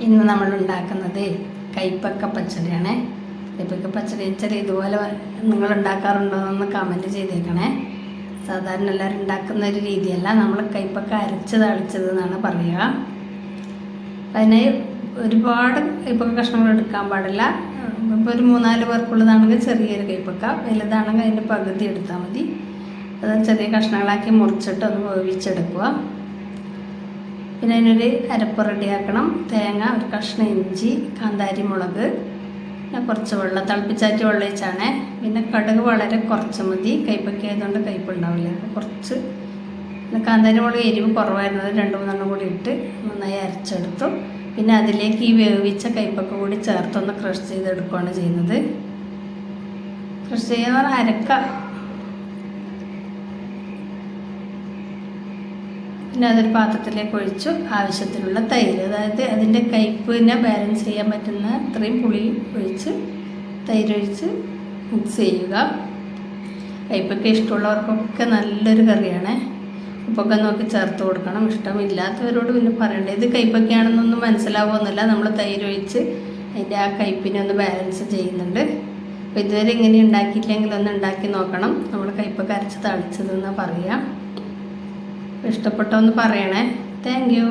ഇന്ന് നമ്മൾ ഉണ്ടാക്കുന്നത് കൈപ്പക്ക പച്ചടിയാണ്. കൈപ്പക്ക പച്ചടി വെച്ചാൽ ഇതുപോലെ നിങ്ങൾ ഉണ്ടാക്കാറുണ്ടോ എന്ന് കമൻറ്റ് ചെയ്തേക്കണേ. സാധാരണ എല്ലാവരും ഉണ്ടാക്കുന്ന ഒരു രീതിയല്ല, നമ്മൾ കൈപ്പക്ക അരച്ച് തളിച്ചത് എന്നാണ് പറയുക. അതിന് ഒരുപാട് കൈപ്പക്ക കഷ്ണങ്ങൾ എടുക്കാൻ പാടില്ല. ഇപ്പോൾ ഒരു 3-4 പേർക്കുള്ളതാണെങ്കിൽ ചെറിയൊരു കൈപ്പക്ക, വലുതാണെങ്കിൽ അതിൻ്റെ പകുതി എടുത്താൽ മതി. അത് ചെറിയ കഷ്ണങ്ങളാക്കി മുറിച്ചിട്ട് ഒന്ന് വേവിച്ചെടുക്കുക. പിന്നെ അതിനൊരു അരപ്പ് റെഡിയാക്കണം. തേങ്ങ, ഒരു കഷ്ണം ഇഞ്ചി, കാന്താരി മുളക്, പിന്നെ കുറച്ച് വെള്ളം, തിളപ്പിച്ചാറ്റി വെള്ളം ഒഴിച്ചാണ്. പിന്നെ കടുക് വളരെ കുറച്ച് മതി, കൈപ്പക്ക ആയതുകൊണ്ട് കയ്പുണ്ടാവില്ല. അപ്പോൾ കുറച്ച്, പിന്നെ കാന്താരി മുളക് എരിവ് കുറവായിരുന്നത് 2-3 കൂടി ഇട്ട് നന്നായി അരച്ചെടുത്തു. പിന്നെ അതിലേക്ക് ഈ വേവിച്ച കൈപ്പക്ക കൂടി ചേർത്തൊന്ന് ക്രഷ് ചെയ്തെടുക്കുകയാണ് ചെയ്യുന്നത്. ക്രഷ് ചെയ്യുന്ന അരക്ക. പിന്നെ അതൊരു പാത്രത്തിലേക്ക് ഒഴിച്ചു ആവശ്യത്തിനുള്ള തൈര്, അതായത് അതിൻ്റെ കയ്പിനെ ബാലൻസ് ചെയ്യാൻ പറ്റുന്ന അത്രയും പുളി ഒഴിച്ച് തൈരൊഴിച്ച് മിക്സ് ചെയ്യുക. കയ്പൊക്കെ ഇഷ്ടമുള്ളവർക്കൊക്കെ നല്ലൊരു കറിയാണ്. ഉപ്പൊക്കെ നോക്കി ചേർത്ത് കൊടുക്കണം. ഇഷ്ടമില്ലാത്തവരോട് പിന്നെ പറയണ്ടേ. ഇത് കയ്പൊക്കെയാണെന്നൊന്നും മനസ്സിലാവുമെന്നില്ല, നമ്മൾ തൈരൊഴിച്ച് അതിൻ്റെ ആ കയ്പിനെ ഒന്ന് ബാലൻസ് ചെയ്യുന്നുണ്ട്. അപ്പോൾ ഇതുവരെ ഇങ്ങനെ ഉണ്ടാക്കിയില്ലെങ്കിൽ ഒന്ന് ഉണ്ടാക്കി നോക്കണം. നമ്മൾ കയ്പൊക്കെ അരച്ച് തളിച്ചതെന്ന് പറയാം. ഇഷ്ടപ്പെട്ടോന്ന് പറയണേ. Thank you.